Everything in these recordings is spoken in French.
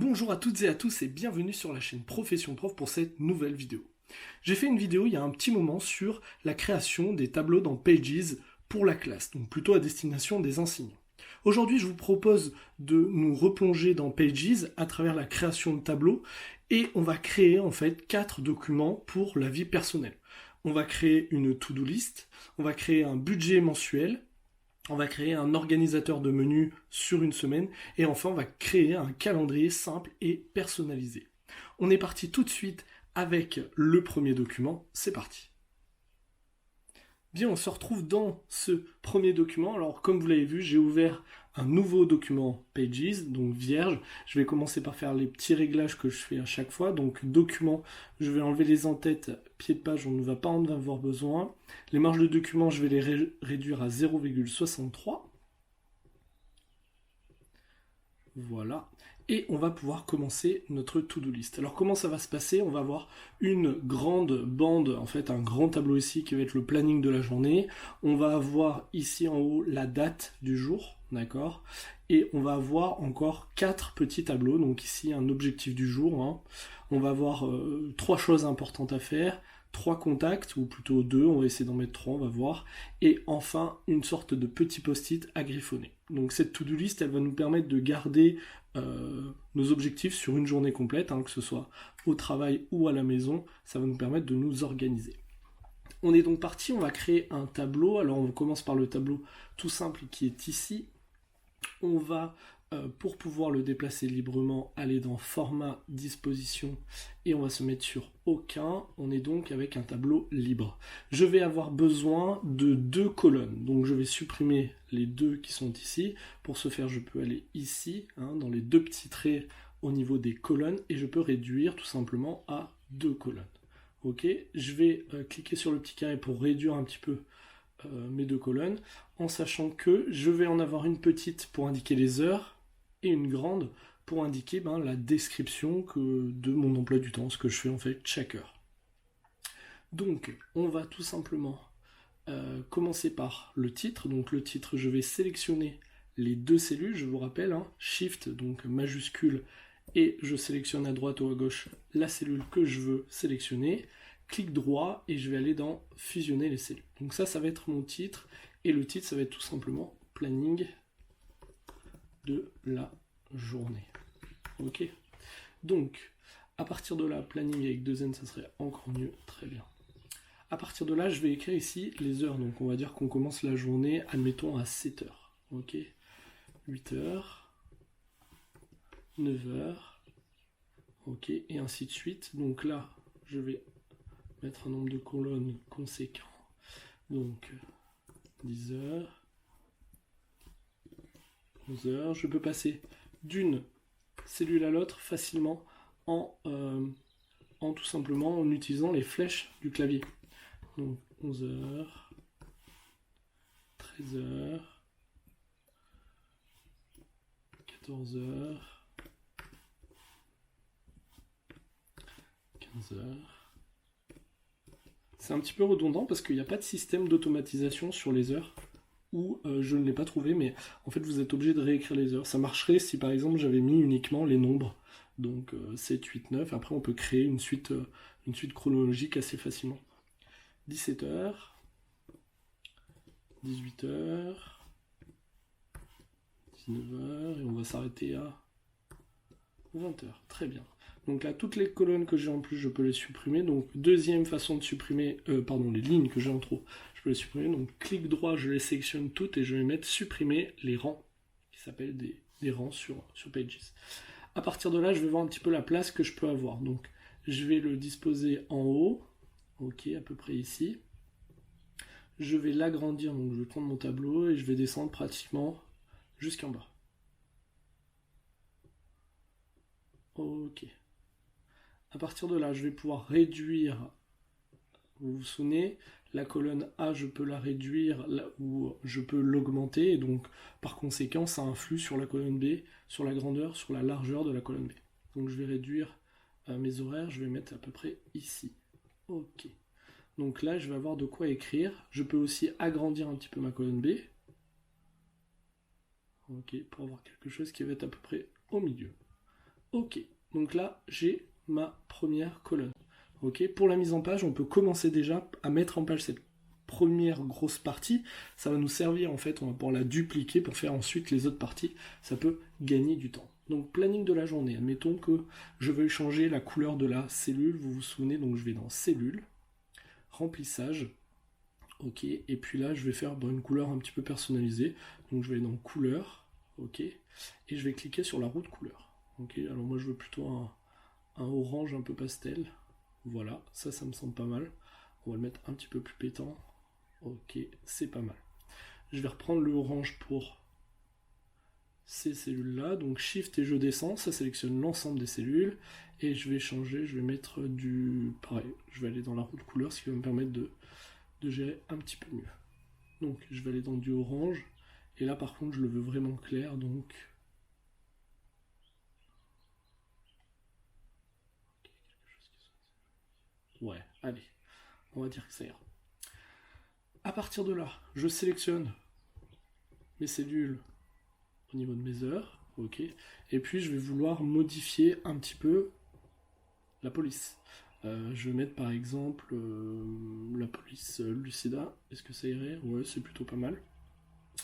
Bonjour à toutes et à tous et bienvenue sur la chaîne Profession Prof pour cette nouvelle vidéo. J'ai fait une vidéo il y a un petit moment sur la création des tableaux dans Pages pour la classe, donc plutôt à destination des enseignants. Aujourd'hui, je vous propose de nous replonger dans Pages à travers la création de tableaux et on va créer en fait 4 documents pour la vie personnelle. On va créer une to-do list, on va créer un budget mensuel, on va créer un organisateur de menus sur une semaine et enfin on va créer un calendrier simple et personnalisé. On est parti tout de suite avec le premier document, c'est parti. Bien, on se retrouve dans ce premier document. Alors comme vous l'avez vu, j'ai ouvert un nouveau document Pages, donc vierge. Je vais commencer par faire les petits réglages que je fais à chaque fois. Donc document, je vais enlever les en-têtes, pied de page, on ne va pas en avoir besoin. Les marges de document, je vais les réduire à 0,63. Voilà. Et on va pouvoir commencer notre to-do list. Alors comment ça va se passer? On va avoir une grande bande, en fait un grand tableau ici qui va être le planning de la journée. On va avoir ici en haut la date du jour, d'accord? Et on va avoir encore 4 petits tableaux, donc ici un objectif du jour. Hein. On va avoir 3 choses importantes à faire, 3 contacts, ou plutôt 2, on va essayer d'en mettre 3, on va voir. Et enfin, une sorte de petit post-it à griffonner. Donc cette to-do list, elle va nous permettre de garder nos objectifs sur une journée complète, hein, que ce soit au travail ou à la maison, ça va nous permettre de nous organiser. On est donc parti, on va créer un tableau. Alors on commence par le tableau tout simple qui est ici. On va, pour pouvoir le déplacer librement, aller dans format, disposition, et on va se mettre sur aucun. On est donc avec un tableau libre. Je vais avoir besoin de 2 colonnes, donc je vais supprimer les 2 qui sont ici. Pour ce faire, je peux aller ici, hein, dans les 2 petits traits au niveau des colonnes, et je peux réduire tout simplement à 2 colonnes. Ok, je vais cliquer sur le petit carré pour réduire un petit peu mes 2 colonnes, en sachant que je vais en avoir une petite pour indiquer les heures et une grande pour indiquer la description de mon emploi du temps, ce que je fais en fait chaque heure. Donc on va tout simplement commencer par le titre. Donc le titre, je vais sélectionner les 2 cellules, je vous rappelle, hein, Shift, donc majuscule, et je sélectionne à droite ou à gauche la cellule que je veux sélectionner. Clic droit et je vais aller dans fusionner les cellules. Donc ça va être mon titre, et le titre ça va être tout simplement planning de la journée. Ok. Donc à partir de là, planning avec 2 N, ça serait encore mieux, très bien. À partir de là, je vais écrire ici les heures. Donc on va dire qu'on commence la journée, admettons à 7 heures. Ok. 8 heures, 9 heures, ok, et ainsi de suite. Donc là, je vais mettre un nombre de colonnes conséquent. Donc 10 heures, 11 heures. Je peux passer d'une cellule à l'autre facilement en tout simplement en utilisant les flèches du clavier. Donc 11 heures, 13 heures, 14 heures, 15 heures. C'est un petit peu redondant parce qu'il n'y a pas de système d'automatisation sur les heures, ou je ne l'ai pas trouvé, mais en fait vous êtes obligé de réécrire les heures. Ça marcherait si par exemple j'avais mis uniquement les nombres, donc 7, 8, 9, après on peut créer une suite chronologique assez facilement. 17 heures, 18 heures, 19 heures, et on va s'arrêter à 20 heures, très bien. Donc là, toutes les colonnes que j'ai en plus, je peux les supprimer. Donc deuxième façon de supprimer, les lignes que j'ai en trop, je peux les supprimer. Donc clic droit, je les sélectionne toutes et je vais mettre supprimer les rangs, qui s'appellent des rangs sur Pages. À partir de là, je vais voir un petit peu la place que je peux avoir. Donc je vais le disposer en haut, ok, à peu près ici. Je vais l'agrandir, donc je vais prendre mon tableau et je vais descendre pratiquement jusqu'en bas. Ok. À partir de là, je vais pouvoir réduire, vous vous souvenez, la colonne A, je peux la réduire ou je peux l'augmenter, et donc par conséquent, ça influe sur la colonne B, sur la grandeur, sur la largeur de la colonne B. Donc je vais réduire mes horaires, je vais mettre à peu près ici. Ok. Donc là, je vais avoir de quoi écrire. Je peux aussi agrandir un petit peu ma colonne B. Ok, pour avoir quelque chose qui va être à peu près au milieu. Ok, donc là j'ai ma première colonne. Ok, pour la mise en page, on peut commencer déjà à mettre en page cette première grosse partie. Ça va nous servir en fait, on va pouvoir la dupliquer pour faire ensuite les autres parties. Ça peut gagner du temps. Donc planning de la journée, admettons que je veuille changer la couleur de la cellule. Vous vous souvenez, donc je vais dans cellule, remplissage. Ok, et puis là je vais faire une couleur un petit peu personnalisée. Donc je vais aller dans couleur, ok, et je vais cliquer sur la roue de couleur. Ok, alors moi je veux plutôt un orange un peu pastel. Voilà, ça me semble pas mal. On va le mettre un petit peu plus pétant. Ok, c'est pas mal. Je vais reprendre le orange pour ces cellules-là. Donc Shift et je descends, ça sélectionne l'ensemble des cellules. Et je vais changer, je vais mettre du... Pareil, je vais aller dans la roue de couleur, ce qui va me permettre de gérer un petit peu mieux. Donc je vais aller dans du orange. Et là par contre je le veux vraiment clair, donc... Ouais, allez, on va dire que ça ira. À partir de là, je sélectionne mes cellules au niveau de mes heures, ok, et puis je vais vouloir modifier un petit peu la police. Je vais mettre par exemple la police Lucida, est-ce que ça irait? Ouais, c'est plutôt pas mal.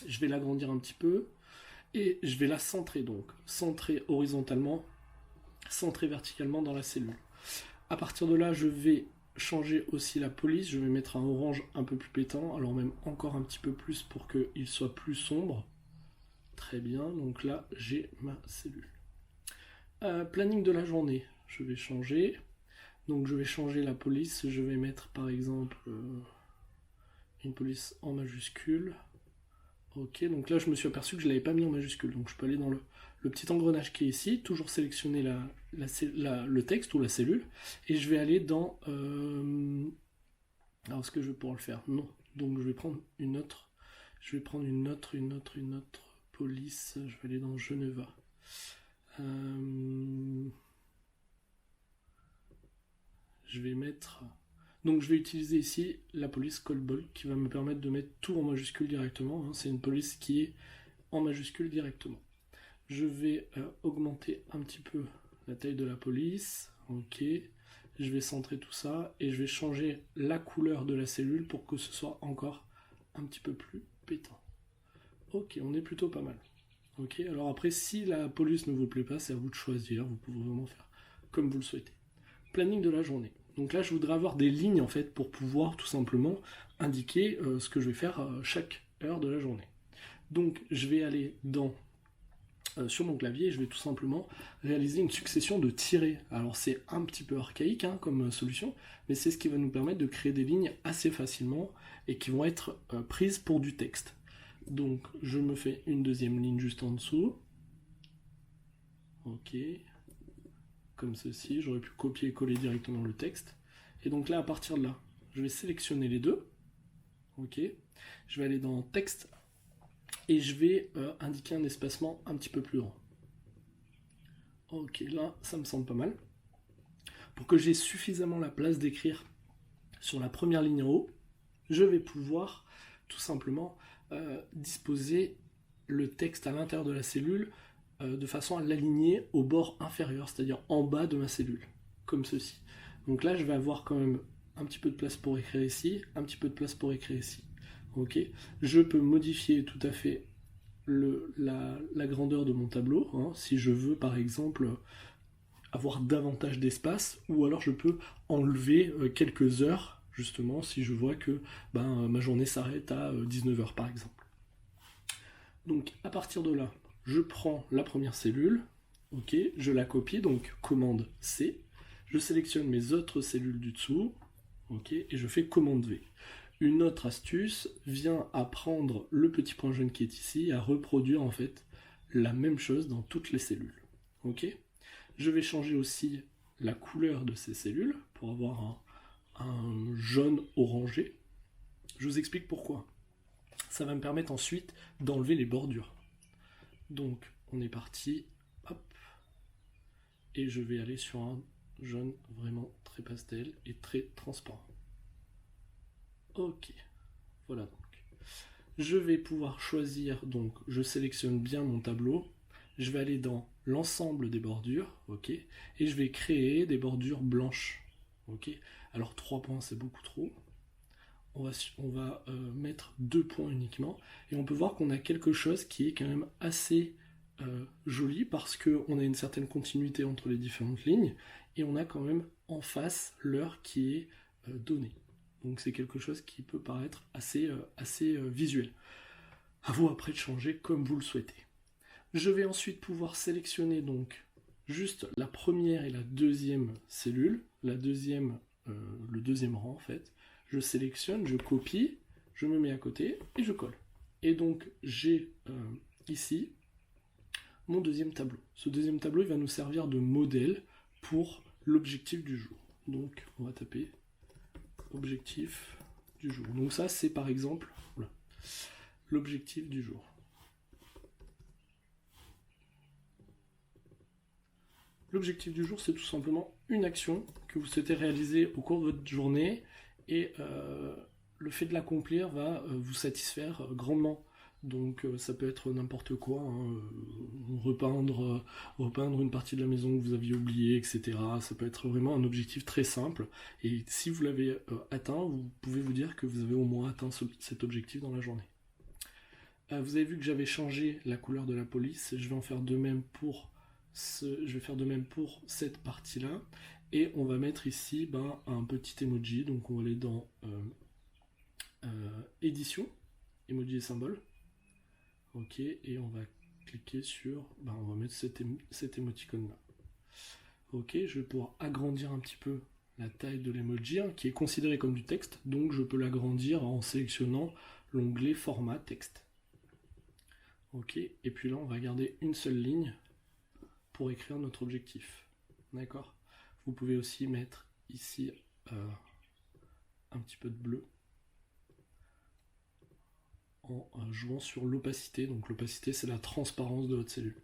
Je vais l'agrandir un petit peu, et je vais la centrer donc, centrer horizontalement, centrer verticalement dans la cellule. À partir de là, je vais changer aussi la police, je vais mettre un orange un peu plus pétant, alors même encore un petit peu plus pour qu'il soit plus sombre. Très bien, donc là j'ai ma cellule. Planning de la journée, je vais changer. Donc je vais changer la police, je vais mettre par exemple une police en majuscule. Ok, donc là je me suis aperçu que je ne l'avais pas mis en majuscule, donc je peux aller dans le petit engrenage qui est ici, toujours sélectionner le texte ou la cellule, et je vais aller dans... Alors est-ce que je vais pouvoir le faire? Non, donc je vais prendre une autre, police, je vais aller dans Geneva. Je vais mettre... Donc je vais utiliser ici la police Callball qui va me permettre de mettre tout en majuscule directement. Hein. C'est une police qui est en majuscule directement. Je vais augmenter un petit peu la taille de la police. Ok. Je vais centrer tout ça et je vais changer la couleur de la cellule pour que ce soit encore un petit peu plus pétant. Ok, on est plutôt pas mal. Ok, alors après, si la police ne vous plaît pas, c'est à vous de choisir. Vous pouvez vraiment faire comme vous le souhaitez. Planning de la journée. Donc là, je voudrais avoir des lignes en fait pour pouvoir tout simplement indiquer ce que je vais faire chaque heure de la journée. Donc je vais aller sur mon clavier et je vais tout simplement réaliser une succession de tirets. Alors c'est un petit peu archaïque hein, comme solution, mais c'est ce qui va nous permettre de créer des lignes assez facilement et qui vont être prises pour du texte. Donc je me fais une deuxième ligne juste en dessous. Ok. Comme ceci, j'aurais pu copier et coller directement le texte. Et donc là, à partir de là, je vais sélectionner les deux. Ok. Je vais aller dans texte et je vais indiquer un espacement un petit peu plus grand. Ok, là, ça me semble pas mal. Pour que j'ai suffisamment la place d'écrire sur la première ligne en haut, je vais pouvoir tout simplement disposer le texte à l'intérieur de la cellule de façon à l'aligner au bord inférieur, c'est-à-dire en bas de ma cellule, comme ceci. Donc là, je vais avoir quand même un petit peu de place pour écrire ici, un petit peu de place pour écrire ici. Ok, je peux modifier tout à fait la grandeur de mon tableau, hein, si je veux par exemple avoir davantage d'espace, ou alors je peux enlever quelques heures, justement, si je vois que ma journée s'arrête à 19h par exemple. Donc à partir de là, je prends la première cellule, ok, je la copie, donc commande C, je sélectionne mes autres cellules du dessous, ok, et je fais commande V. Une autre astuce vient à prendre le petit point jaune qui est ici et à reproduire en fait la même chose dans toutes les cellules. Ok. Je vais changer aussi la couleur de ces cellules pour avoir un jaune orangé. Je vous explique pourquoi. Ça va me permettre ensuite d'enlever les bordures. Donc on est parti, hop, et je vais aller sur un jaune vraiment très pastel et très transparent. Ok, voilà donc. Je vais pouvoir choisir, donc je sélectionne bien mon tableau, je vais aller dans l'ensemble des bordures, ok, et je vais créer des bordures blanches, ok. Alors 3 points c'est beaucoup trop, on va mettre 2 points uniquement, et on peut voir qu'on a quelque chose qui est quand même assez joli, parce qu'on a une certaine continuité entre les différentes lignes, et on a quand même en face l'heure qui est donnée. Donc c'est quelque chose qui peut paraître assez visuel. À vous après de changer comme vous le souhaitez. Je vais ensuite pouvoir sélectionner donc juste la première et la deuxième cellule, le deuxième rang en fait. Je sélectionne, je copie, je me mets à côté et je colle. Et donc j'ai ici mon deuxième tableau. Ce deuxième tableau il va nous servir de modèle pour l'objectif du jour. Donc on va taper objectif du jour. Donc ça c'est par exemple l'objectif du jour. L'objectif du jour, c'est tout simplement une action que vous souhaitez réaliser au cours de votre journée, et le fait de l'accomplir va vous satisfaire grandement. Donc ça peut être n'importe quoi, hein, repeindre une partie de la maison que vous aviez oubliée, etc. Ça peut être vraiment un objectif très simple, et si vous l'avez atteint, vous pouvez vous dire que vous avez au moins atteint cet objectif dans la journée. Vous avez vu que j'avais changé la couleur de la police, je vais en faire de même pour cette partie-là, et on va mettre ici un petit emoji. Donc on va aller dans édition, emoji et symbole, ok, et on va cliquer sur, on va mettre cet émoticône là, ok. Je vais pouvoir agrandir un petit peu la taille de l'emoji, hein, qui est considéré comme du texte, donc je peux l'agrandir en sélectionnant l'onglet format texte, ok. Et puis là on va garder une seule ligne pour écrire notre objectif, d'accord. Vous pouvez aussi mettre ici un petit peu de bleu en jouant sur l'opacité. Donc l'opacité c'est la transparence de votre cellule,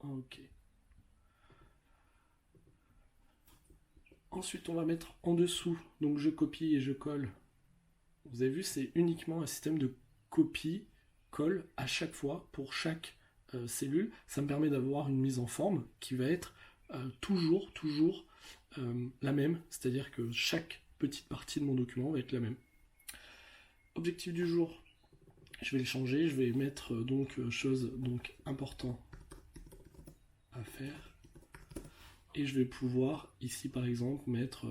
ok. Ensuite on va mettre en dessous, donc je copie et je colle. Vous avez vu, c'est uniquement un système de copie-colle à chaque fois pour chaque cellule. Ça me permet d'avoir une mise en forme qui va être toujours la même, c'est-à-dire que chaque petite partie de mon document va être la même. Objectif du jour, je vais le changer, je vais mettre chose important à faire, et je vais pouvoir ici par exemple mettre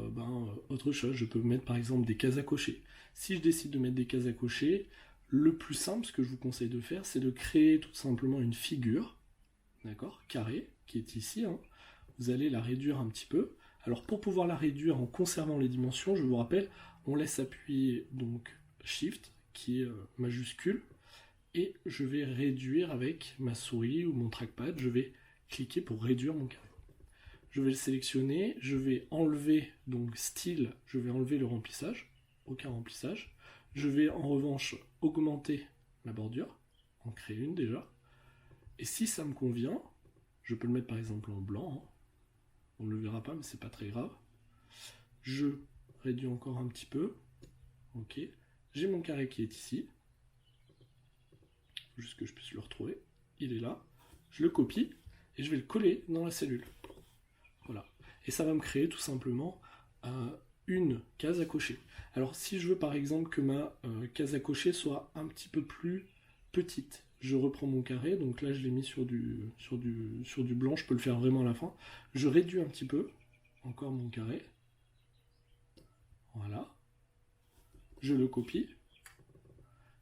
autre chose. Je peux mettre par exemple des cases à cocher. Si je décide de mettre des cases à cocher, le plus simple, ce que je vous conseille de faire, c'est de créer tout simplement une figure, d'accord, carrée, qui est ici, hein. Vous allez la réduire un petit peu. Alors pour pouvoir la réduire en conservant les dimensions, je vous rappelle, on laisse appuyer donc Shift, qui est majuscule, et je vais réduire avec ma souris ou mon trackpad, je vais cliquer pour réduire mon carré. Je vais le sélectionner, je vais enlever donc style, je vais enlever le remplissage, aucun remplissage. Je vais en revanche augmenter la bordure, en créer une déjà, et si ça me convient, je peux le mettre par exemple en blanc, hein. On ne le verra pas mais c'est pas très grave. Je réduis encore un petit peu, ok. J'ai mon carré qui est ici, juste que je puisse le retrouver, il est là, je le copie et je vais le coller dans la cellule. Voilà. Et ça va me créer tout simplement une case à cocher. Alors si je veux par exemple que ma case à cocher soit un petit peu plus petite, je reprends mon carré, donc là je l'ai mis sur du blanc, je peux le faire vraiment à la fin. Je réduis un petit peu, encore mon carré. Voilà. Je le copie.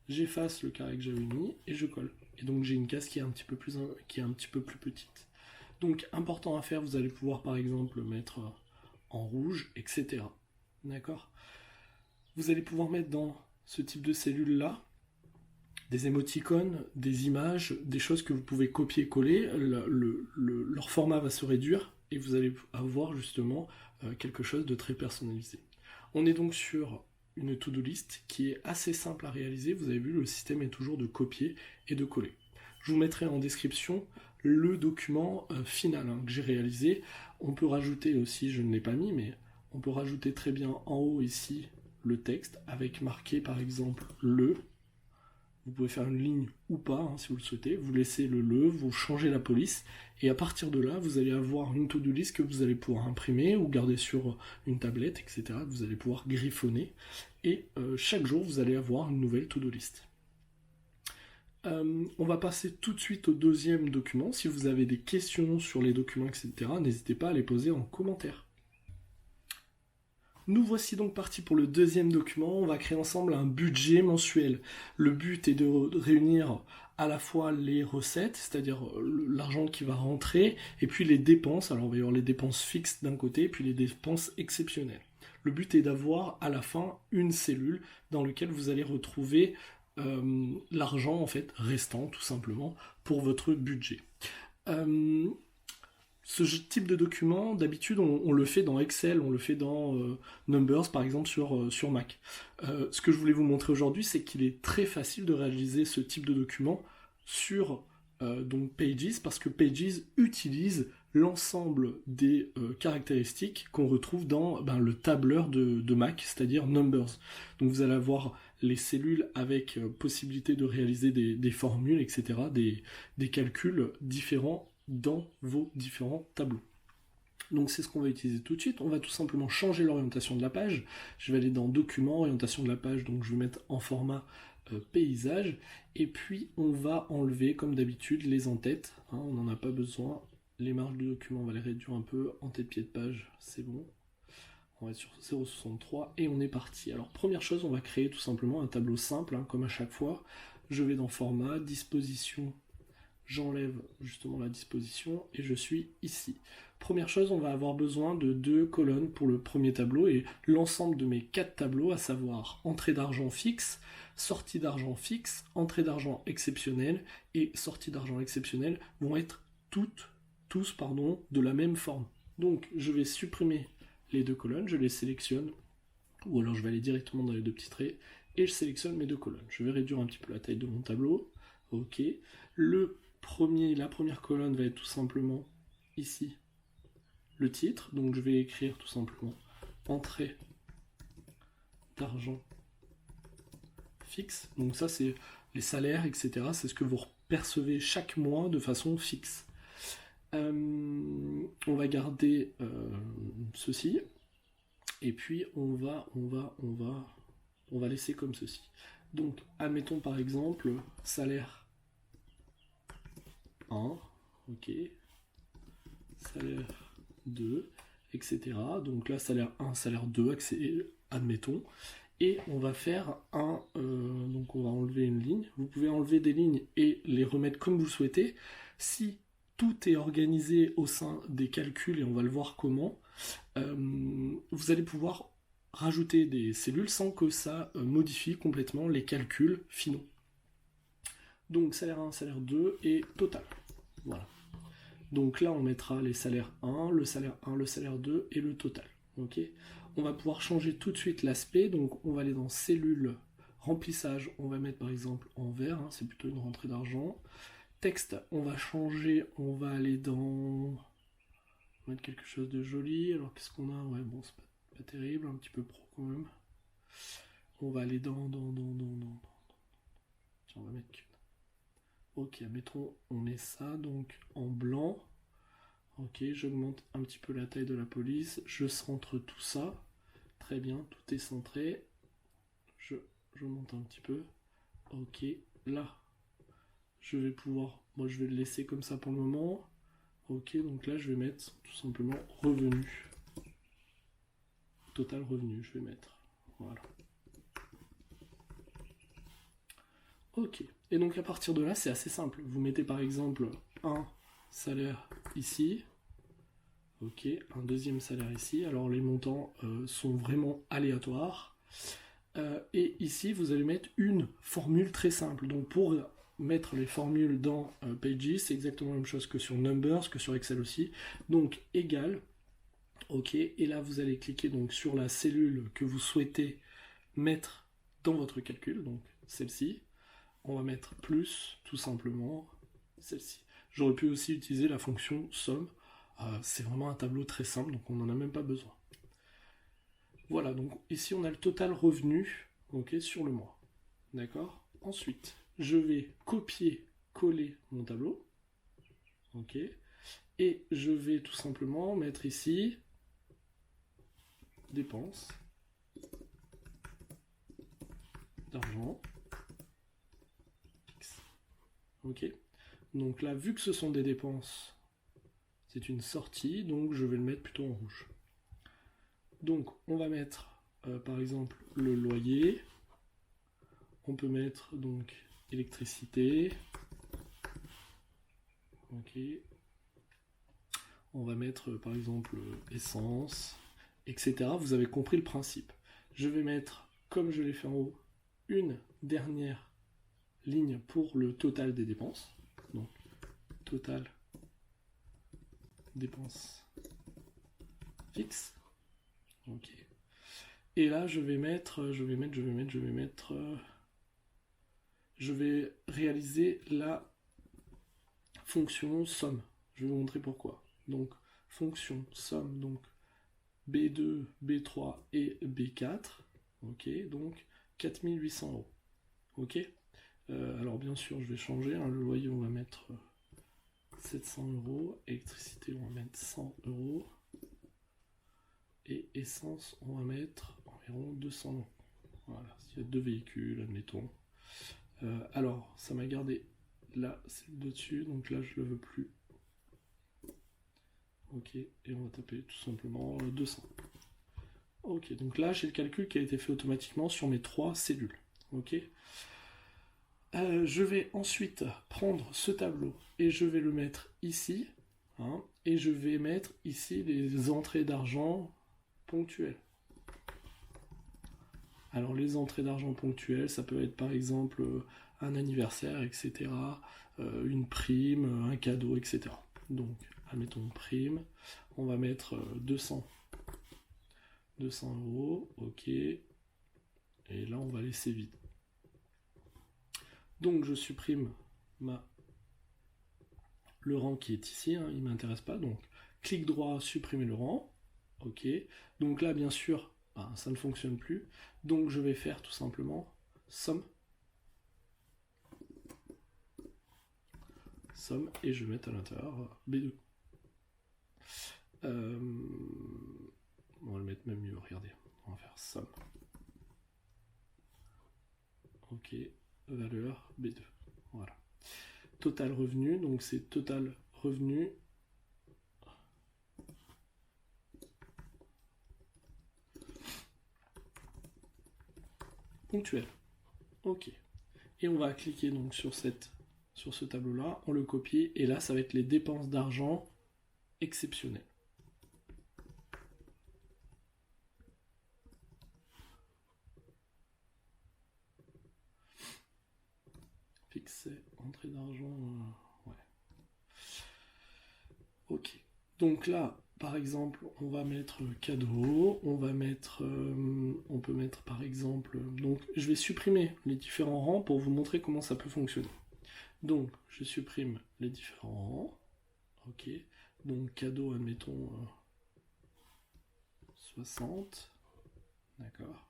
J'efface le carré que j'avais mis et je colle. Et donc j'ai une case qui est un petit peu plus petite. Donc important à faire, vous allez pouvoir par exemple mettre en rouge, etc. D'accord. Vous allez pouvoir mettre dans ce type de cellule là des émoticônes, des images, des choses que vous pouvez copier-coller. Leur format va se réduire et vous allez avoir justement quelque chose de très personnalisé. On est donc sur une to-do list qui est assez simple à réaliser. Vous avez vu, le système est toujours de copier et de coller. Je vous mettrai en description le document final que j'ai réalisé. On peut rajouter aussi, je ne l'ai pas mis, mais on peut rajouter très bien en haut ici le texte avec marqué par exemple le. Vous pouvez faire une ligne ou pas, hein, si vous le souhaitez. Vous laissez vous changez la police, et à partir de là, vous allez avoir une to-do list que vous allez pouvoir imprimer ou garder sur une tablette, etc. Vous allez pouvoir griffonner, et chaque jour, vous allez avoir une nouvelle to-do list. On va passer tout de suite au deuxième document. Si vous avez des questions sur les documents, etc., n'hésitez pas à les poser en commentaire. Nous voici donc partis pour le deuxième document. On va créer ensemble un budget mensuel. Le but est de réunir à la fois les recettes, c'est-à-dire l'argent qui va rentrer, et puis les dépenses. Alors on va y avoir les dépenses fixes d'un côté, et puis les dépenses exceptionnelles. Le but est d'avoir à la fin une cellule dans laquelle vous allez retrouver l'argent en fait restant tout simplement pour votre budget. Ce type de document, d'habitude, on le fait dans Excel, on le fait dans Numbers, par exemple, sur Mac. Ce que je voulais vous montrer aujourd'hui, c'est qu'il est très facile de réaliser ce type de document sur donc Pages, parce que Pages utilise l'ensemble des caractéristiques qu'on retrouve dans le tableur de Mac, c'est-à-dire Numbers. Donc vous allez avoir les cellules avec possibilité de réaliser des formules, etc., des calculs différents dans vos différents tableaux. Donc c'est ce qu'on va utiliser tout de suite. On va tout simplement changer l'orientation de la page. Je vais aller dans Documents, Orientation de la page, donc je vais mettre en format paysage. Et puis on va enlever, comme d'habitude, les en-têtes. Hein, on n'en a pas besoin. Les marges du document, on va les réduire un peu. En-tête, pied de page, c'est bon. On va être sur 0,63 et on est parti. Alors première chose, on va créer tout simplement un tableau simple, hein, comme à chaque fois. Je vais dans Format, Disposition. J'enlève justement la disposition et je suis ici. Première chose, on va avoir besoin de 2 colonnes pour le premier tableau et l'ensemble de mes 4 tableaux, à savoir entrée d'argent fixe, sortie d'argent fixe, entrée d'argent exceptionnelle et sortie d'argent exceptionnelle vont être tous de la même forme. Donc je vais supprimer les 2 colonnes, je les sélectionne, ou alors je vais aller directement dans les 2 petits traits et je sélectionne mes 2 colonnes. Je vais réduire un petit peu la taille de mon tableau. Ok. La première colonne va être tout simplement ici le titre, donc je vais écrire tout simplement entrée d'argent fixe, donc ça c'est les salaires, etc. C'est ce que vous percevez chaque mois de façon fixe. On va garder ceci, et puis on va laisser comme ceci. Donc admettons par exemple salaire 1, ok, salaire 2, etc. Donc là, salaire 1, salaire 2, admettons. Et on va faire donc on va enlever une ligne. Vous pouvez enlever des lignes et les remettre comme vous le souhaitez. Si tout est organisé au sein des calculs, et on va le voir comment, vous allez pouvoir rajouter des cellules sans que ça modifie complètement les calculs finaux. Donc salaire 1, salaire 2 et total. Voilà. Donc là, on mettra les salaires 1, le salaire 1, le salaire 2 et le total. Ok. On va pouvoir changer tout de suite l'aspect. Donc on va aller dans Cellules, Remplissage. On va mettre par exemple en vert. Hein, c'est plutôt une rentrée d'argent. Texte, on va changer. On va aller dans... On va mettre quelque chose de joli. Alors qu'est-ce qu'on a? Ouais, bon, c'est pas terrible. Un petit peu pro quand même. On va aller dans... Tiens, on va mettre... Ok, mettons, on met ça donc en blanc. Ok, j'augmente un petit peu la taille de la police. Je centre tout ça. Très bien, tout est centré. Je monte un petit peu. Ok, là, je vais pouvoir... Moi, je vais le laisser comme ça pour le moment. Ok, donc là, je vais mettre tout simplement revenu. Total revenu, je vais mettre. Voilà. Ok, et donc à partir de là, c'est assez simple. Vous mettez par exemple un salaire ici, ok, un deuxième salaire ici. Alors les montants sont vraiment aléatoires. Et ici, vous allez mettre une formule très simple. Donc pour mettre les formules dans Pages, c'est exactement la même chose que sur Numbers, que sur Excel aussi. Donc égal, ok, et là vous allez cliquer donc sur la cellule que vous souhaitez mettre dans votre calcul, donc celle-ci. On va mettre plus, tout simplement, celle-ci. J'aurais pu aussi utiliser la fonction somme. C'est vraiment un tableau très simple, donc on n'en a même pas besoin. Voilà, donc ici on a le total revenu, ok, sur le mois. D'accord. Ensuite, je vais copier-coller mon tableau. Ok. Et je vais tout simplement mettre ici dépenses d'argent. Ok. Donc là, vu que ce sont des dépenses, c'est une sortie, donc je vais le mettre plutôt en rouge. Donc on va mettre par exemple le loyer. On peut mettre donc électricité. Ok. On va mettre par exemple essence, etc. Vous avez compris le principe. Je vais mettre, comme je l'ai fait en haut, une dernière ligne pour le total des dépenses. Donc total dépenses fixes. Ok. Et là je vais réaliser la fonction somme. Je vais vous montrer pourquoi. Donc fonction somme, donc B2, B3 et B4. Ok, donc 4800 euros. Ok. Alors bien sûr, je vais changer. Hein, le loyer, on va mettre 700 euros. Électricité, on va mettre 100 euros. Et essence, on va mettre environ 200 euros. Voilà, s'il y a deux véhicules, admettons. Alors, ça m'a gardé là, c'est le dessus, donc là, je le veux plus. Ok, et on va taper tout simplement 200. Ok, donc là, j'ai le calcul qui a été fait automatiquement sur mes 3 cellules. Ok. Je vais ensuite prendre ce tableau et je vais le mettre ici. Hein, et je vais mettre ici les entrées d'argent ponctuelles. Alors les entrées d'argent ponctuelles, ça peut être par exemple un anniversaire, etc. Une prime, un cadeau, etc. Donc, admettons prime, on va mettre 200 euros, ok. Et là, on va laisser vide. Donc, je supprime le rang qui est ici, hein, il ne m'intéresse pas. Donc, clic droit, supprimer le rang, ok. Donc là, bien sûr, ça ne fonctionne plus. Donc, je vais faire tout simplement somme. Somme, et je vais mettre à l'intérieur B2. On va le mettre même mieux, regardez. On va faire somme. Ok, valeur B2. Voilà. Total revenu, donc c'est total revenu ponctuel. Ok. Et on va cliquer donc sur ce tableau-là, on le copie, et là ça va être les dépenses d'argent exceptionnelles. Fixer, entrée d'argent, ouais. Ok. Donc là, par exemple, on va mettre cadeau, on peut mettre par exemple, donc je vais supprimer les différents rangs pour vous montrer comment ça peut fonctionner. Donc, je supprime les différents rangs, ok, donc cadeau, admettons 60, d'accord.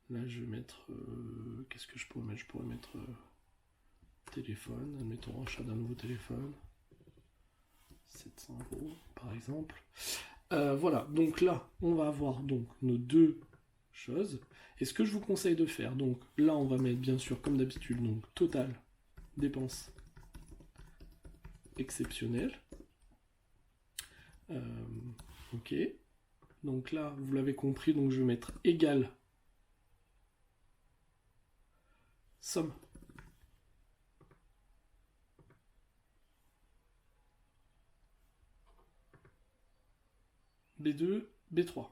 Là, je vais mettre, qu'est-ce que je pourrais mettre? Je pourrais mettre téléphone, admettons achat d'un nouveau téléphone, 700 euros par exemple. Voilà, donc là, on va avoir donc nos deux choses. Et ce que je vous conseille de faire, donc là, on va mettre bien sûr, comme d'habitude, donc total dépenses exceptionnelles. Ok. Donc là, vous l'avez compris, donc je vais mettre égal somme B2, B3.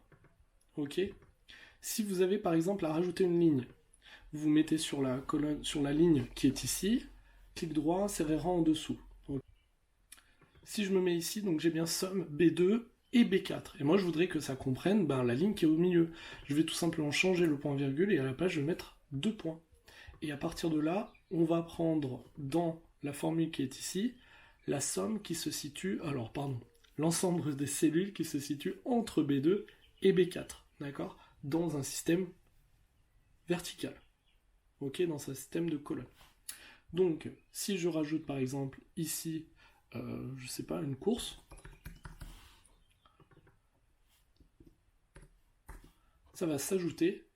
Ok. Si vous avez par exemple à rajouter une ligne, vous mettez sur la colonne, sur la ligne qui est ici, clic droit, insérer rang en dessous. Okay. Si je me mets ici, donc j'ai bien somme B2 et B4. Et moi je voudrais que ça comprenne la ligne qui est au milieu. Je vais tout simplement changer le point virgule et à la place je vais mettre 2 points. Et à partir de là, on va prendre dans la formule qui est ici, la somme qui se situe, l'ensemble des cellules qui se situent entre B2 et B4, d'accord, dans un système verticale, ok, dans ce système de colonnes. Donc, si je rajoute par exemple ici, je sais pas, une course, ça va s'ajouter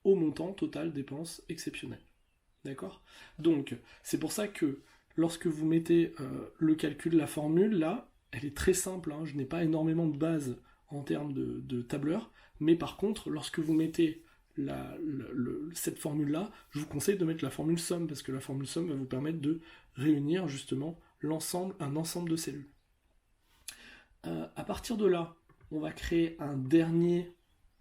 au montant total dépenses exceptionnelles. D'accord? Donc, c'est pour ça que lorsque vous mettez le calcul, la formule, là, elle est très simple, hein, je n'ai pas énormément de base en termes de tableur, mais par contre, lorsque vous mettez cette formule-là, je vous conseille de mettre la formule somme, parce que la formule somme va vous permettre de réunir justement un ensemble de cellules. À partir de là, on va créer un dernier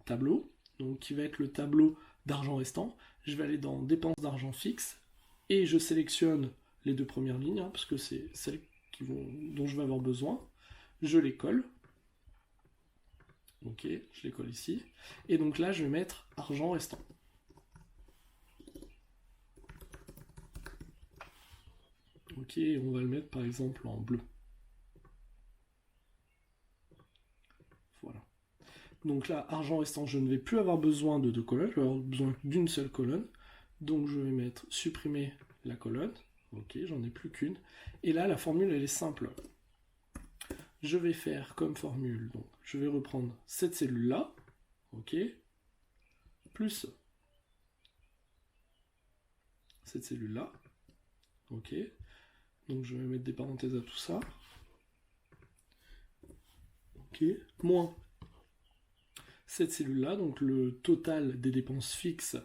tableau, donc qui va être le tableau d'argent restant. Je vais aller dans dépenses d'argent fixe et je sélectionne les deux premières lignes, hein, parce que c'est celles dont je vais avoir besoin. Je les colle. Ok, je les colle ici. Et donc là, je vais mettre argent restant. Ok, on va le mettre par exemple en bleu. Voilà. Donc là, argent restant, je ne vais plus avoir besoin de deux colonnes, je vais avoir besoin d'une seule colonne. Donc je vais mettre supprimer la colonne. Ok, j'en ai plus qu'une. Et là, la formule, elle est simple. Je vais faire comme formule, donc je vais reprendre cette cellule-là, ok, plus cette cellule-là, ok. Donc je vais mettre des parenthèses à tout ça. Ok, moins cette cellule-là, donc le total des dépenses fixes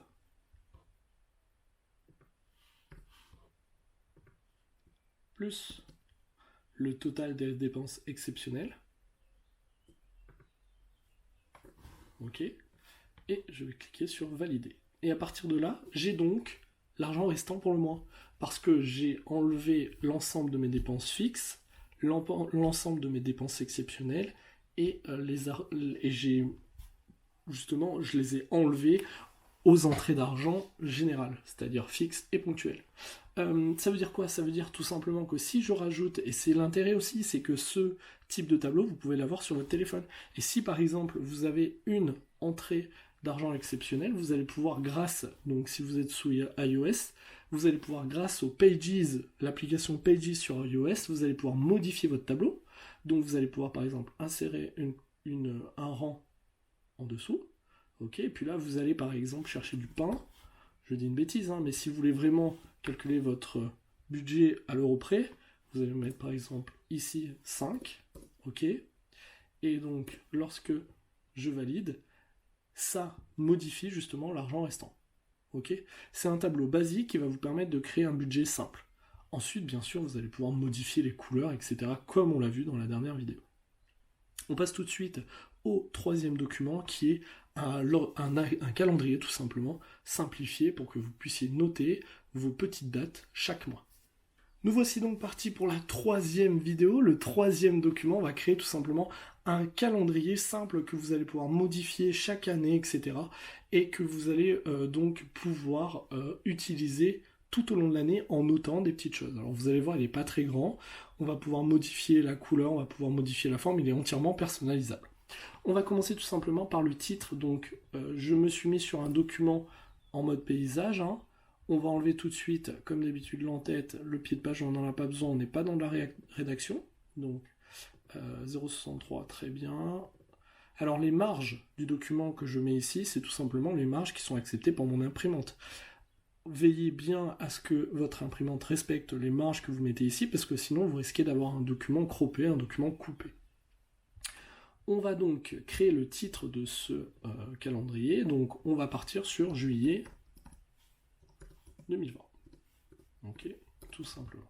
plus le total des dépenses exceptionnelles. Ok. Et je vais cliquer sur valider. Et à partir de là, j'ai donc l'argent restant pour le mois. Parce que j'ai enlevé l'ensemble de mes dépenses fixes, l'ensemble de mes dépenses exceptionnelles, et j'ai justement, je les ai enlevées aux entrées d'argent générales, c'est-à-dire fixes et ponctuelles. Ça veut dire quoi? Ça veut dire tout simplement que si je rajoute, et c'est l'intérêt aussi, c'est que ce type de tableau, vous pouvez l'avoir sur votre téléphone. Et si par exemple, vous avez une entrée d'argent exceptionnelle, vous allez pouvoir donc si vous êtes sous iOS, vous allez pouvoir grâce au Pages, l'application Pages sur iOS, vous allez pouvoir modifier votre tableau. Donc vous allez pouvoir par exemple insérer un rang en dessous. Ok, et puis là vous allez par exemple chercher du pain. Je dis une bêtise, hein, mais si vous voulez vraiment calculer votre budget à l'euro près, vous allez mettre par exemple ici 5, ok, et donc lorsque je valide, ça modifie justement l'argent restant, ok. C'est un tableau basique qui va vous permettre de créer un budget simple. Ensuite, bien sûr, vous allez pouvoir modifier les couleurs, etc., comme on l'a vu dans la dernière vidéo. On passe tout de suite au troisième document qui est un calendrier tout simplement simplifié pour que vous puissiez noter vos petites dates chaque mois. Nous voici donc partis pour la troisième vidéo. Le troisième document va créer tout simplement un calendrier simple que vous allez pouvoir modifier chaque année, etc. et que vous allez donc pouvoir utiliser tout au long de l'année en notant des petites choses. Alors vous allez voir, il n'est pas très grand. On va pouvoir modifier la couleur, on va pouvoir modifier la forme, il est entièrement personnalisable. On va commencer tout simplement par le titre. Donc je me suis mis sur un document en mode paysage, hein. On va enlever tout de suite, comme d'habitude, l'entête, le pied de page, on n'en a pas besoin, on n'est pas dans la rédaction. Donc 0,63, très bien. Alors les marges du document que je mets ici, c'est tout simplement les marges qui sont acceptées par mon imprimante. Veillez bien à ce que votre imprimante respecte les marges que vous mettez ici, parce que sinon vous risquez d'avoir un document croppé, un document coupé. On va donc créer le titre de ce calendrier, donc on va partir sur juillet 2020. Ok, tout simplement.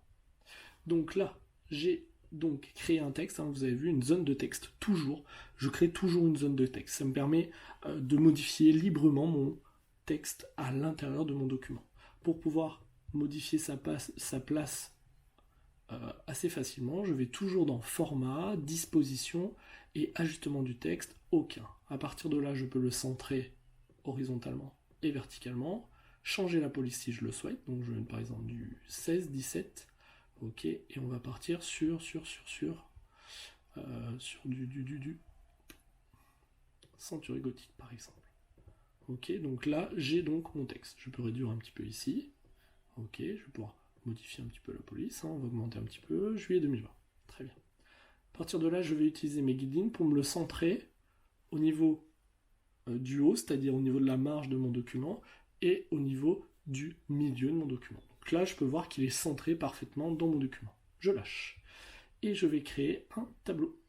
Donc là, j'ai donc créé un texte, hein, vous avez vu une zone de texte, toujours. Je crée toujours une zone de texte. Ça me permet de modifier librement mon texte à l'intérieur de mon document. Pour pouvoir modifier sa place assez facilement, je vais toujours dans format, disposition et ajustement du texte, aucun. À partir de là, je peux le centrer horizontalement et verticalement, changer la police si je le souhaite, donc je vais par exemple du 16, 17, ok, et on va partir sur du centurie gothique par exemple. Ok, donc là, j'ai donc mon texte. Je peux réduire un petit peu ici. Ok, je vais pouvoir modifier un petit peu la police, hein, on va augmenter un petit peu. Juillet 2020. Très bien. À partir de là, je vais utiliser mes guidelines pour me le centrer au niveau du haut, c'est-à-dire au niveau de la marge de mon document, et au niveau du milieu de mon document. Donc là, je peux voir qu'il est centré parfaitement dans mon document. Je lâche. Et je vais créer un tableau.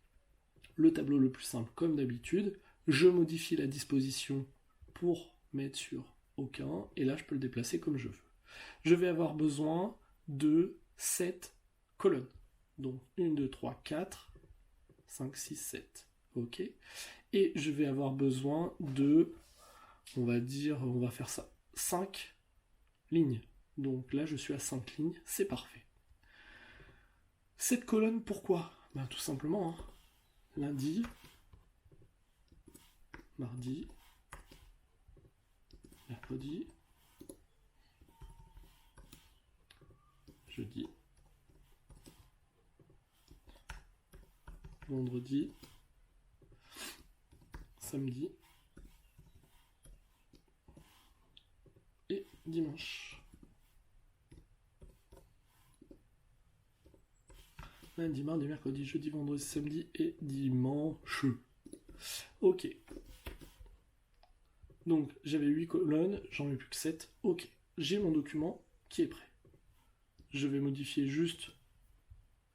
Le tableau le plus simple, comme d'habitude, je modifie la disposition pour mettre sur aucun, et là, je peux le déplacer comme je veux. Je vais avoir besoin de 7 colonnes. Donc 1, 2, 3, 4, 5, 6, 7. Ok. Et je vais avoir besoin de, on va faire ça, 5 lignes. Donc là, je suis à 5 lignes, c'est parfait. Cette colonne, pourquoi? Ben, tout simplement, hein. Lundi, mardi, mercredi, jeudi, vendredi, samedi et dimanche. Lundi, mardi, mercredi, jeudi, vendredi, samedi et dimanche. Ok. Donc j'avais 8 colonnes, j'en ai plus que 7. Ok. J'ai mon document qui est prêt. Je vais modifier juste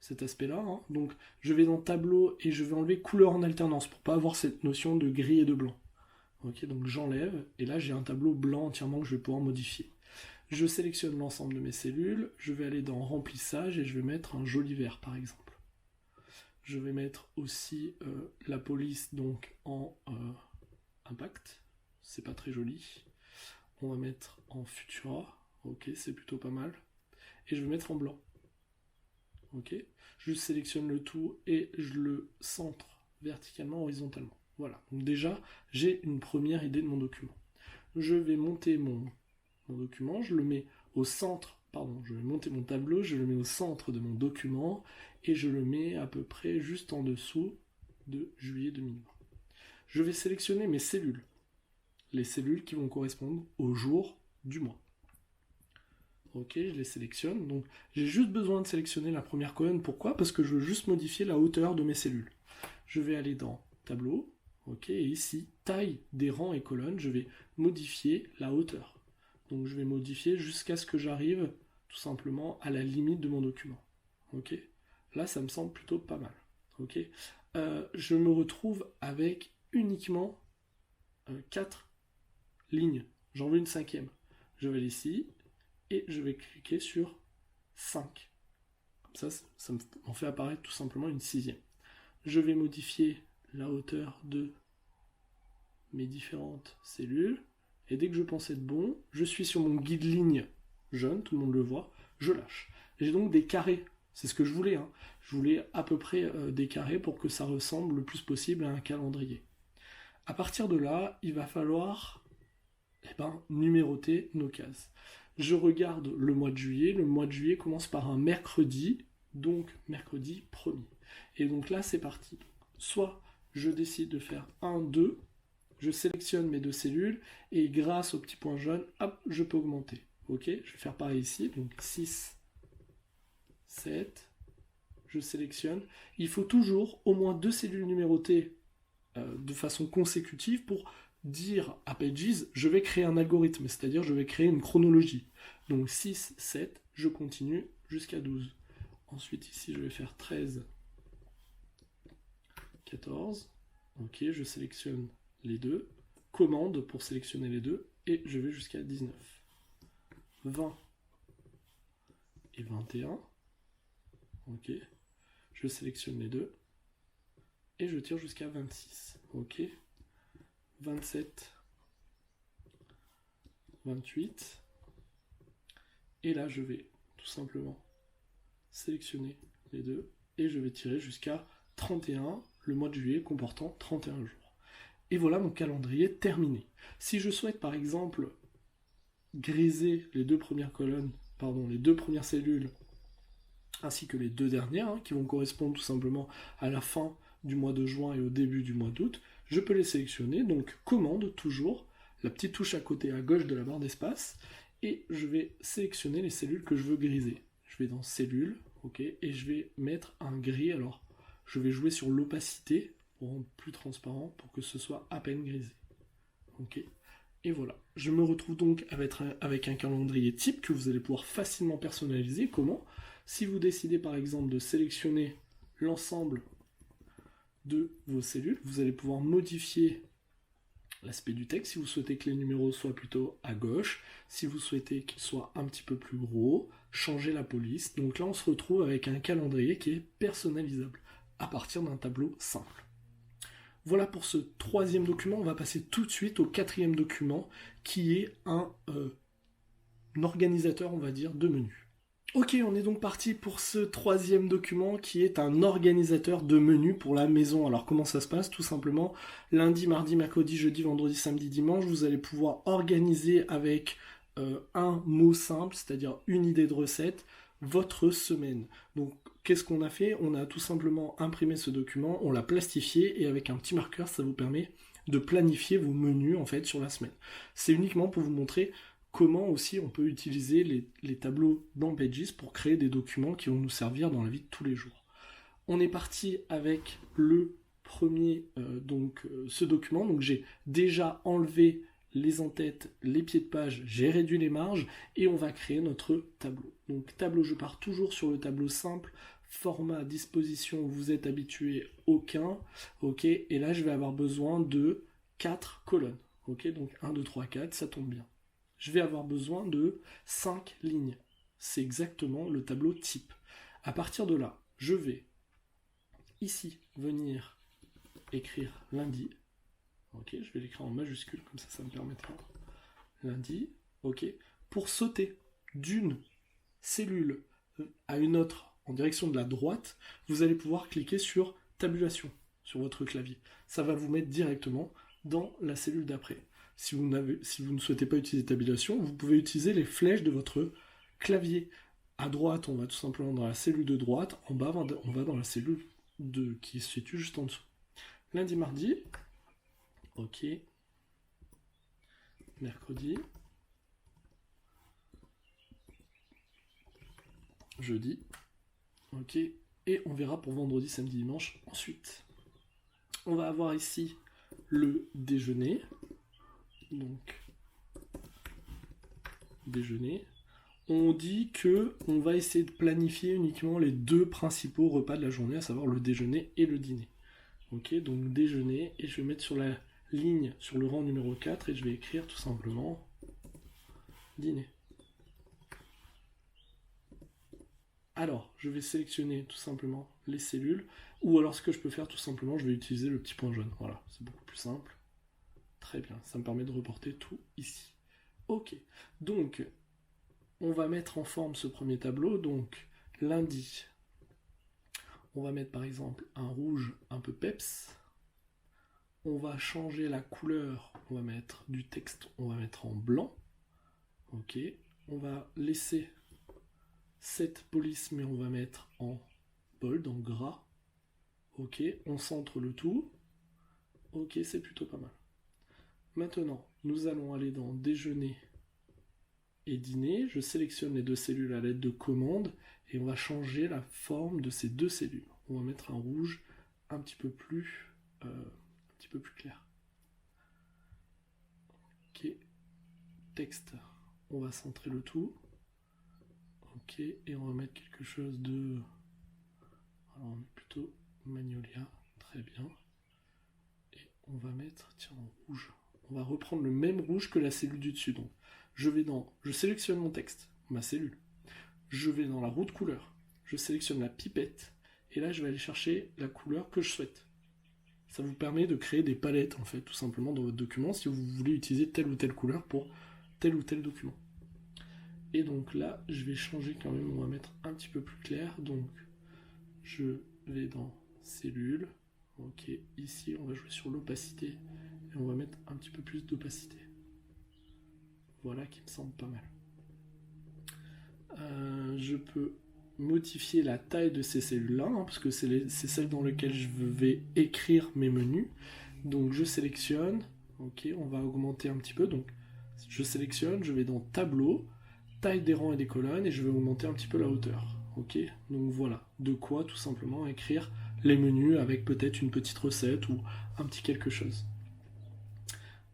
cet aspect-là. Hein. Donc je vais dans tableau et je vais enlever couleur en alternance pour pas avoir cette notion de gris et de blanc. Ok, donc j'enlève et là j'ai un tableau blanc entièrement que je vais pouvoir modifier. Je sélectionne l'ensemble de mes cellules, je vais aller dans remplissage et je vais mettre un joli vert par exemple. Je vais mettre aussi la police donc en impact, c'est pas très joli. On va mettre en Futura, ok, c'est plutôt pas mal. Et je vais mettre en blanc. Ok, je sélectionne le tout et je le centre verticalement, horizontalement. Voilà, donc déjà j'ai une première idée de mon document. Je vais monter mon document, je le mets au centre, pardon, je vais monter mon tableau, je le mets au centre de mon document et je le mets à peu près juste en dessous de juillet 2020. Je vais sélectionner mes cellules, les cellules qui vont correspondre au jour du mois. Ok, je les sélectionne. Donc j'ai juste besoin de sélectionner la première colonne. Pourquoi? Parce que je veux juste modifier la hauteur de mes cellules. Je vais aller dans tableau. Ok, et ici, taille des rangs et colonnes, je vais modifier la hauteur. Donc je vais modifier jusqu'à ce que j'arrive tout simplement à la limite de mon document. Ok, là ça me semble plutôt pas mal. Ok, je me retrouve avec uniquement 4 lignes. J'en veux une 5e. Je vais aller ici et je vais cliquer sur 5. Comme ça m'en fait apparaître tout simplement une 6e. Je vais modifier la hauteur de mes différentes cellules. Et dès que je pense être bon, je suis sur mon guide ligne jaune, tout le monde le voit, je lâche. J'ai donc des carrés, c'est ce que je voulais. Hein. Je voulais à peu près des carrés pour que ça ressemble le plus possible à un calendrier. À partir de là, il va falloir numéroter nos cases. Je regarde le mois de juillet. Le mois de juillet commence par un mercredi, donc mercredi 1er. Et donc là, c'est parti. Soit je décide de faire 1, 2, je sélectionne mes 2 cellules, et grâce au petit point jaune, hop, je peux augmenter. Ok, je vais faire pareil ici, donc 6, 7, je sélectionne. Il faut toujours au moins 2 cellules numérotées de façon consécutive pour dire à Pages, je vais créer un algorithme, c'est-à-dire je vais créer une chronologie. Donc 6, 7, je continue jusqu'à 12. Ensuite ici je vais faire 13, 14. Ok, je sélectionne les 2. Commande pour sélectionner les 2. Et je vais jusqu'à 19. 20 et 21. Ok, je sélectionne les 2. Et je tire jusqu'à 26. Ok, 27, 28. Et là, je vais tout simplement sélectionner les 2 et je vais tirer jusqu'à 31, le mois de juillet comportant 31 jours. Et voilà mon calendrier terminé. Si je souhaite par exemple griser les 2 premières colonnes, les 2 premières cellules, ainsi que les 2 dernières, qui vont correspondre tout simplement à la fin du mois de juin et au début du mois d'août, je peux les sélectionner, donc commande toujours, la petite touche à côté à gauche de la barre d'espace, et je vais sélectionner les cellules que je veux griser. Je vais dans cellules, ok, et je vais mettre un gris. Alors, je vais jouer sur l'opacité pour rendre plus transparent, pour que ce soit à peine grisé. Ok. Et voilà. Je me retrouve donc avec un calendrier type que vous allez pouvoir facilement personnaliser. Comment? Si vous décidez par exemple de sélectionner l'ensemble de vos cellules, vous allez pouvoir modifier l'aspect du texte. Si vous souhaitez que les numéros soient plutôt à gauche, si vous souhaitez qu'ils soient un petit peu plus gros, changer la police. Donc là, on se retrouve avec un calendrier qui est personnalisable à partir d'un tableau simple. Voilà pour ce troisième document. On va passer tout de suite au quatrième document qui est un organisateur, on va dire, de menus. Ok, on est donc parti pour ce troisième document qui est un organisateur de menus pour la maison. Alors comment ça se passe? Tout simplement, lundi, mardi, mercredi, jeudi, vendredi, samedi, dimanche, vous allez pouvoir organiser avec un mot simple, c'est-à-dire une idée de recette, votre semaine. Donc qu'est-ce qu'on a fait? On a tout simplement imprimé ce document, on l'a plastifié et avec un petit marqueur, ça vous permet de planifier vos menus en fait sur la semaine. C'est uniquement pour vous montrer comment aussi on peut utiliser les tableaux dans Pages pour créer des documents qui vont nous servir dans la vie de tous les jours. On est parti avec le premier, ce document. Donc j'ai déjà enlevé les en-têtes, les pieds de page, j'ai réduit les marges et on va créer notre tableau. Donc tableau, je pars toujours sur le tableau simple, format, disposition, vous êtes habitué, aucun, ok, et là je vais avoir besoin de 4 colonnes, ok, donc 1, 2, 3, 4, ça tombe bien. Je vais avoir besoin de 5 lignes, c'est exactement le tableau type. À partir de là, je vais ici venir écrire lundi. Ok, je vais l'écrire en majuscule, comme ça me permettra. Lundi, ok. Pour sauter d'une cellule à une autre en direction de la droite, vous allez pouvoir cliquer sur tabulation sur votre clavier. Ça va vous mettre directement dans la cellule d'après. Si vous ne souhaitez pas utiliser tabulation, vous pouvez utiliser les flèches de votre clavier. À droite, on va tout simplement dans la cellule de droite. En bas, on va dans la cellule qui se situe juste en dessous. Lundi, mardi. Ok. Mercredi. Jeudi. Ok. Et on verra pour vendredi, samedi, dimanche ensuite. On va avoir ici le déjeuner. Donc, déjeuner. On dit que on va essayer de planifier uniquement les deux principaux repas de la journée, à savoir le déjeuner et le dîner. Ok, donc déjeuner, et je vais mettre sur la ligne, sur le rang numéro 4, et je vais écrire tout simplement dîner. Alors, je vais sélectionner tout simplement les cellules, ou alors ce que je peux faire tout simplement, je vais utiliser le petit point jaune. Voilà, c'est beaucoup plus simple. Très bien, ça me permet de reporter tout ici. Ok, donc on va mettre en forme ce premier tableau. Donc lundi, on va mettre par exemple un rouge un peu peps. On va changer la couleur, on va mettre du texte, on va mettre en blanc. Ok, on va laisser cette police, mais on va mettre en bold, en gras. Ok, on centre le tout. Ok, c'est plutôt pas mal. Maintenant, nous allons aller dans déjeuner et dîner. Je sélectionne les deux cellules à l'aide de commande et on va changer la forme de ces deux cellules. On va mettre un rouge un petit peu plus clair. Ok. Texte, on va centrer le tout. Ok, et on va mettre quelque chose de... Alors on met plutôt Magnolia, très bien. Et on va mettre, tiens, en rouge. On va reprendre le même rouge que la cellule du dessus. Donc, je sélectionne mon texte, ma cellule. Je vais dans la roue de couleur. Je sélectionne la pipette. Et là, je vais aller chercher la couleur que je souhaite. Ça vous permet de créer des palettes, en fait, tout simplement, dans votre document, si vous voulez utiliser telle ou telle couleur pour tel ou tel document. Et donc là, je vais changer quand même, on va mettre un petit peu plus clair. Donc, je vais dans cellule. Ok, ici, on va jouer sur l'opacité. Et on va mettre un petit peu plus d'opacité. Voilà qui me semble pas mal. Je peux modifier la taille de ces cellules-là, parce que c'est celles dans lesquelles je vais écrire mes menus. Donc je sélectionne, Ok, on va augmenter un petit peu. Donc, je sélectionne, je vais dans tableau, taille des rangs et des colonnes, et je vais augmenter un petit peu la hauteur. Ok, donc voilà, de quoi tout simplement écrire les menus avec peut-être une petite recette ou un petit quelque chose.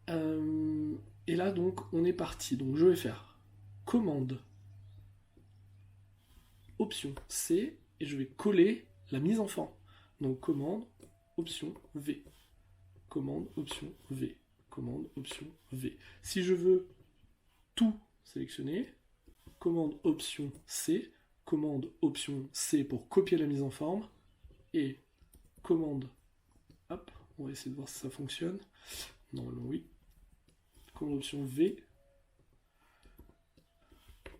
Et là donc on est parti. Donc je vais faire commande, option C, et je vais coller la mise en forme. Donc commande, option V. Commande, option V. Commande, option V. Si je veux tout sélectionner, commande, option C. Commande, option C pour copier la mise en forme. Et commande, hop, on va essayer de voir si ça fonctionne. Normalement oui. Commande, option V.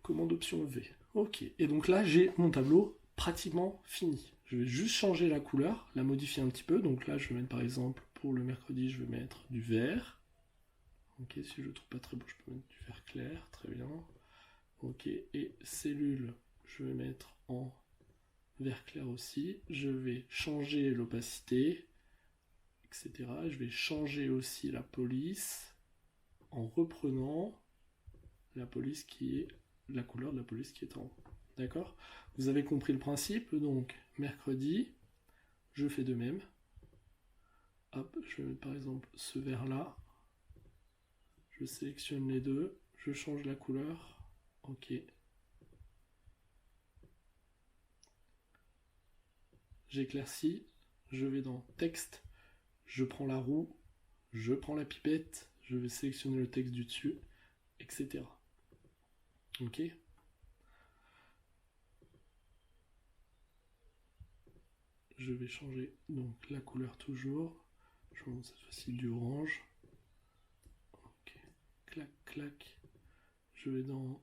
Commande, option V. Ok, et donc là j'ai mon tableau pratiquement fini. Je vais juste changer la couleur, la modifier un petit peu. Donc là je vais mettre par exemple, pour le mercredi, je vais mettre du vert. Ok, si je ne trouve pas très beau, je peux mettre du vert clair, très bien. Ok, et cellule, je vais mettre en vert clair aussi. Je vais changer l'opacité, etc. Je vais changer aussi la police en reprenant la police qui est la couleur de la police qui est en haut. D'accord? Vous avez compris le principe. Donc, mercredi, je fais de même. Hop, je vais mettre par exemple ce vert là. Je sélectionne les deux. Je change la couleur. Ok. J'éclaircis. Je vais dans texte. Je prends la roue. Je prends la pipette. Je vais sélectionner le texte du dessus, etc. Ok? Je vais changer donc la couleur toujours. Je monte cette fois-ci du orange. Ok, clac, clac. Je vais dans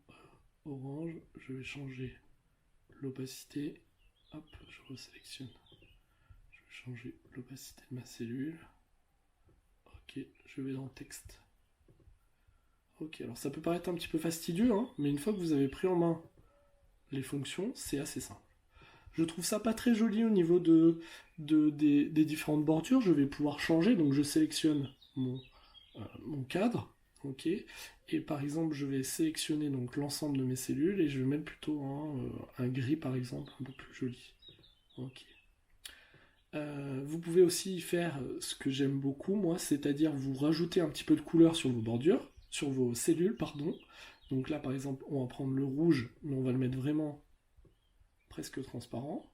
orange. Je vais changer l'opacité. Hop, je resélectionne. Je vais changer l'opacité de ma cellule. Ok, je vais dans texte. Ok, alors ça peut paraître un petit peu fastidieux, hein, mais une fois que vous avez pris en main les fonctions, c'est assez simple. Je trouve ça pas très joli au niveau des différentes bordures. Je vais pouvoir changer, donc je sélectionne mon cadre, ok, et par exemple je vais sélectionner donc l'ensemble de mes cellules et je vais mettre plutôt un gris par exemple, un peu plus joli. Ok. Vous pouvez aussi faire ce que j'aime beaucoup moi, c'est-à-dire vous rajouter un petit peu de couleur sur vos bordures, sur vos cellules, pardon. Donc là par exemple on va prendre le rouge, mais on va le mettre vraiment presque transparent.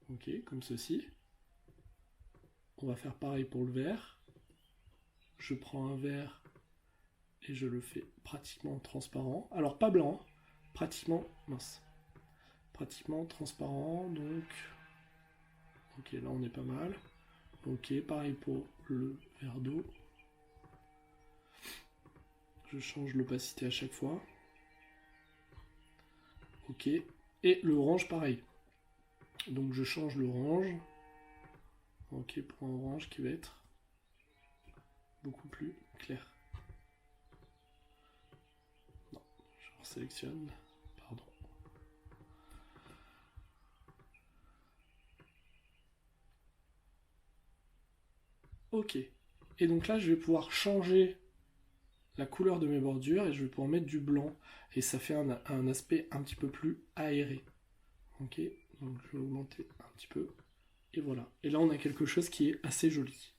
Ok, comme ceci. On va faire pareil pour le vert. Je prends un vert et je le fais pratiquement transparent. Alors pas blanc, pratiquement, mince, pratiquement transparent, donc, ok, là on est pas mal. Ok, pareil pour le vert d'eau. Je change l'opacité à chaque fois. Ok, et le orange pareil. Donc je change l'orange. Ok, pour un orange qui va être beaucoup plus clair. Non, je resélectionne. Pardon. Ok. Et donc là, je vais pouvoir changer la couleur de mes bordures et je vais pouvoir mettre du blanc. Et ça fait un aspect un petit peu plus aéré. Ok. Donc je vais augmenter un petit peu. Et voilà. Et là, on a quelque chose qui est assez joli.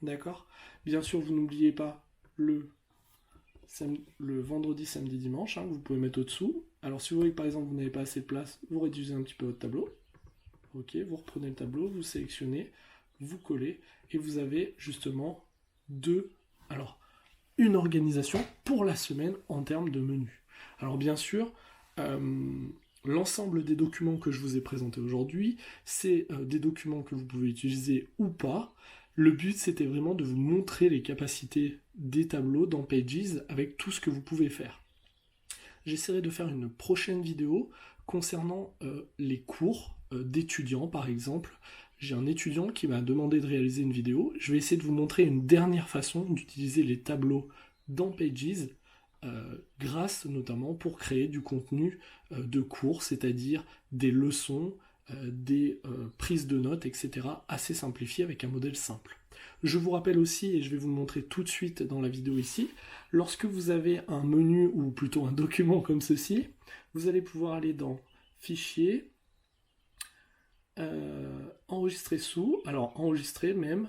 D'accord? Bien sûr, vous n'oubliez pas le vendredi, samedi, dimanche, hein, vous pouvez mettre au-dessous. Alors si vous voyez que par exemple vous n'avez pas assez de place, vous réduisez un petit peu votre tableau. Ok, vous reprenez le tableau, vous sélectionnez, vous collez, et vous avez justement une organisation pour la semaine en termes de menu. Alors bien sûr, l'ensemble des documents que je vous ai présentés aujourd'hui, c'est des documents que vous pouvez utiliser ou pas. Le but, c'était vraiment de vous montrer les capacités des tableaux dans Pages avec tout ce que vous pouvez faire. J'essaierai de faire une prochaine vidéo concernant les cours d'étudiants, par exemple. J'ai un étudiant qui m'a demandé de réaliser une vidéo. Je vais essayer de vous montrer une dernière façon d'utiliser les tableaux dans Pages, grâce notamment pour créer du contenu de cours, c'est-à-dire des leçons, des prises de notes, etc. assez simplifiées avec un modèle simple. Je vous rappelle aussi, et je vais vous le montrer tout de suite dans la vidéo ici, lorsque vous avez un menu ou plutôt un document comme ceci, vous allez pouvoir aller dans Fichier, Enregistrer sous, alors enregistrer même,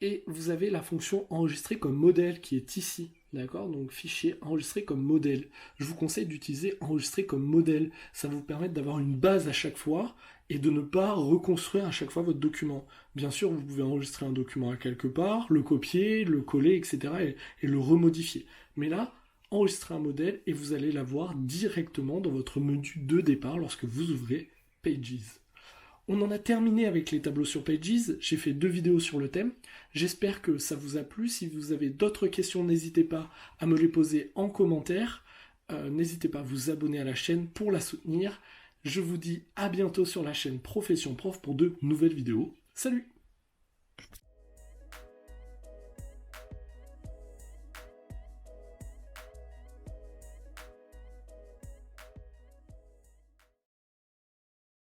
et vous avez la fonction enregistrer comme modèle qui est ici, d'accord? Donc fichier enregistrer comme modèle. Je vous conseille d'utiliser enregistrer comme modèle, ça va vous permettre d'avoir une base à chaque fois et de ne pas reconstruire à chaque fois votre document. Bien sûr, vous pouvez enregistrer un document à quelque part, le copier, le coller, etc. et le remodifier. Mais là, enregistrez un modèle et vous allez l'avoir directement dans votre menu de départ lorsque vous ouvrez Pages. On en a terminé avec les tableaux sur Pages, j'ai fait 2 vidéos sur le thème, j'espère que ça vous a plu, si vous avez d'autres questions n'hésitez pas à me les poser en commentaire, n'hésitez pas à vous abonner à la chaîne pour la soutenir, je vous dis à bientôt sur la chaîne Profession Prof pour de nouvelles vidéos, salut!